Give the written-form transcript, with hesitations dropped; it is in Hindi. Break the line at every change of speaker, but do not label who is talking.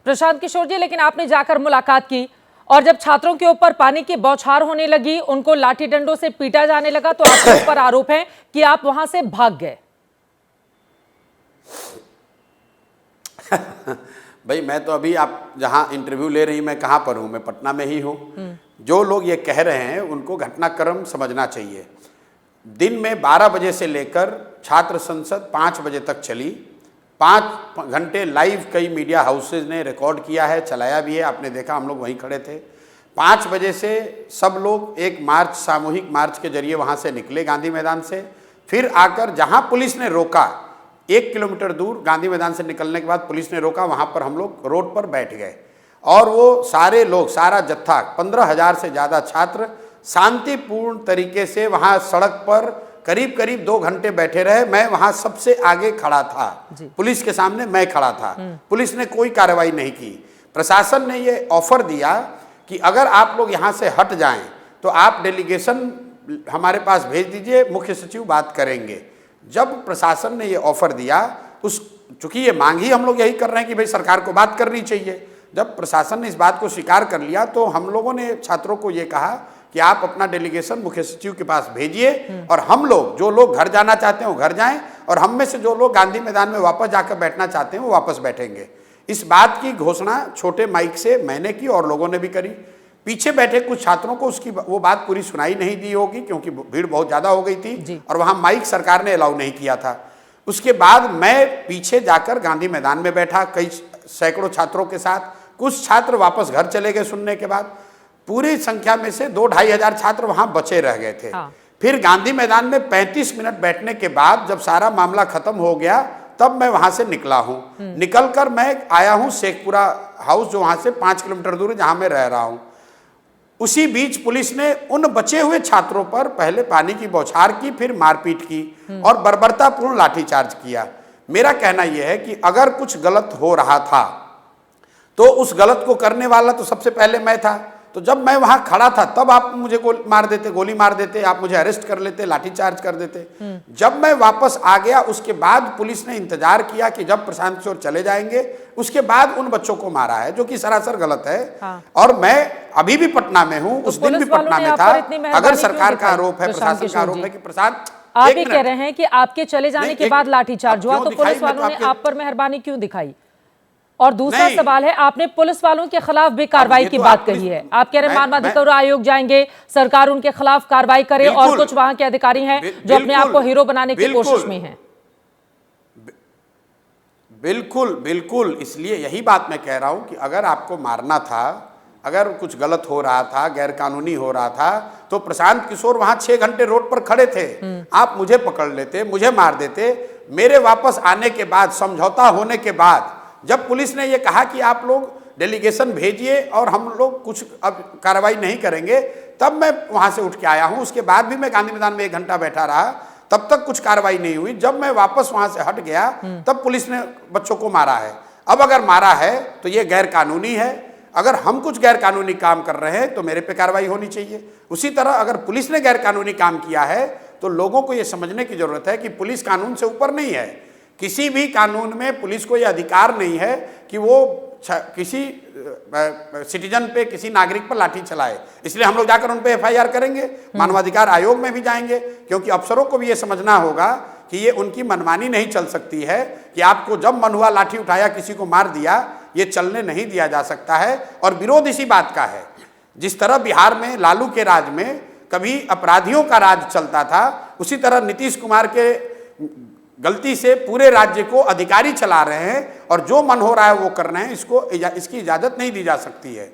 प्रशांत किशोर जी, लेकिन आपने जाकर मुलाकात की और जब छात्रों के ऊपर पानी की बौछार होने लगी, उनको लाठी डंडों से पीटा जाने लगा, तो आपके ऊपर आरोप है कि आप वहां से भाग गए।
भाई मैं तो अभी आप जहां इंटरव्यू ले रही, मैं कहां पर हूं? मैं पटना में ही हूं। जो लोग ये कह रहे हैं उनको घटनाक्रम समझना चाहिए। दिन में 12 बजे से लेकर छात्र संसद 5 बजे तक चली। 5 घंटे लाइव कई मीडिया हाउसेज ने रिकॉर्ड किया है, चलाया भी है, आपने देखा, हम लोग वहीं खड़े थे। 5 बजे से सब लोग एक मार्च, सामूहिक मार्च के जरिए वहाँ से निकले गांधी मैदान से। फिर आकर जहाँ पुलिस ने रोका, 1 किलोमीटर दूर गांधी मैदान से निकलने के बाद पुलिस ने रोका, वहाँ पर हम लोग रोड पर बैठ गए और वो सारे लोग, सारा जत्था, 15,000 से ज़्यादा छात्र शांतिपूर्ण तरीके से वहाँ सड़क पर करीब करीब 2 घंटे बैठे रहे। मैं वहाँ सबसे आगे खड़ा था, पुलिस के सामने मैं खड़ा था। पुलिस ने कोई कार्रवाई नहीं की। प्रशासन ने ये ऑफर दिया कि अगर आप लोग यहाँ से हट जाएं तो आप डेलीगेशन हमारे पास भेज दीजिए, मुख्य सचिव बात करेंगे। जब प्रशासन ने ये ऑफर दिया, चूंकि ये मांग ही हम लोग यही कर रहे हैं कि भाई सरकार को बात करनी चाहिए, जब प्रशासन ने इस बात को स्वीकार कर लिया तो हम लोगों ने छात्रों को ये कहा कि आप अपना डेलीगेशन मुख्य सचिव के पास भेजिए और हम लोग, जो लोग घर जाना चाहते हैं वो घर जाएं और हम में से जो लोग गांधी मैदान में वापस जाकर बैठना चाहते हैं वो वापस बैठेंगे। इस बात की घोषणा छोटे माइक से मैंने की और लोगों ने भी करी। पीछे बैठे कुछ छात्रों को उसकी वो बात पूरी सुनाई नहीं दी होगी क्योंकि भीड़ बहुत ज़्यादा हो गई थी और वहाँ माइक सरकार ने अलाउ नहीं किया था। उसके बाद मैं पीछे जाकर गांधी मैदान में बैठा कई सैकड़ों छात्रों के साथ। कुछ छात्र वापस घर चले गए सुनने के बाद। पूरी संख्या में से 2-2.5 हजार छात्र वहां बचे रह गए थे। फिर गांधी मैदान में 35 मिनट बैठने के बाद जब सारा मामला खत्म हो गया तब मैं वहां से निकला हूं। निकलकर मैं आया हूं शेखपुरा हाउस, जो वहां से 5 किलोमीटर दूर है जहां मैं रह रहा हूं। उसी बीच पुलिस ने उन बचे हुए छात्रों पर पहले पानी की बौछार की, फिर मारपीट की और बर्बरतापूर्ण लाठीचार्ज किया। मेरा कहना यह है कि अगर कुछ गलत हो रहा था तो उस गलत को करने वाला तो सबसे पहले मैं था। तो जब मैं वहां खड़ा था तब आप मुझे गोली मार देते, आप मुझे अरेस्ट कर लेते, लाठीचार्ज कर देते। जब मैं वापस आ गया उसके बाद पुलिस ने इंतजार किया कि जब प्रशांत किशोर चले जाएंगे उसके बाद उन बच्चों को मारा है, जो कि सरासर गलत है। और मैं अभी भी पटना में हूँ, उस दिन भी पटना में था। अगर सरकार का आरोप है, प्रशासन का आरोप है कि प्रशांत,
आप ही कह रहे हैं कि आपके चले जाने के बाद लाठीचार्ज हुआ, तो पुलिस वालों ने आप पर मेहरबानी क्यों दिखाई? और दूसरा सवाल है, आपने पुलिस वालों के खिलाफ भी कार्रवाई की बात कही है। आप कह रहे हैं मानवाधिकार आयोग जाएंगे, सरकार उनके खिलाफ कार्रवाई करे, और कुछ वहां के अधिकारी हैं जो अपने आप को हीरो बनाने की कोशिश में हैं।
बिल्कुल बिल्कुल, इसलिए यही बात मैं कह रहा हूं कि अगर आपको मारना था, अगर कुछ गलत हो रहा था, गैर कानूनी हो रहा था, तो प्रशांत किशोर वहां 6 घंटे रोड पर खड़े थे। आप मुझे पकड़ लेते, मुझे मार देते। मेरे वापस आने के बाद, समझौता होने के बाद, जब पुलिस ने यह कहा कि आप लोग डेलीगेशन भेजिए और हम लोग कुछ अब कार्रवाई नहीं करेंगे, तब मैं वहां से उठ के आया हूं। उसके बाद भी मैं गांधी मैदान में 1 घंटा बैठा रहा, तब तक कुछ कार्रवाई नहीं हुई। जब मैं वापस वहां से हट गया तब पुलिस ने बच्चों को मारा है। अब अगर मारा है तो ये गैर कानूनी है। अगर हम कुछ गैर कानूनी काम कर रहे हैं तो मेरे पे कार्रवाई होनी चाहिए। उसी तरह अगर पुलिस ने गैर कानूनी काम किया है तो लोगों को यह समझने की जरूरत है कि पुलिस कानून से ऊपर नहीं है। किसी भी कानून में पुलिस को यह अधिकार नहीं है कि वो किसी सिटीजन पे, किसी नागरिक पर लाठी चलाए। इसलिए हम लोग जाकर उन पे FIR करेंगे, मानवाधिकार आयोग में भी जाएंगे, क्योंकि अफसरों को भी ये समझना होगा कि ये उनकी मनमानी नहीं चल सकती है कि आपको जब मन हुआ लाठी उठाया, किसी को मार दिया। ये चलने नहीं दिया जा सकता है। और विरोध इसी बात का है। जिस तरह बिहार में लालू के राज में कभी अपराधियों का राज चलता था, उसी तरह नीतीश कुमार के गलती से पूरे राज्य को अधिकारी चला रहे हैं और जो मन हो रहा है वो कर रहे हैं। इसकी इजाजत नहीं दी जा सकती है।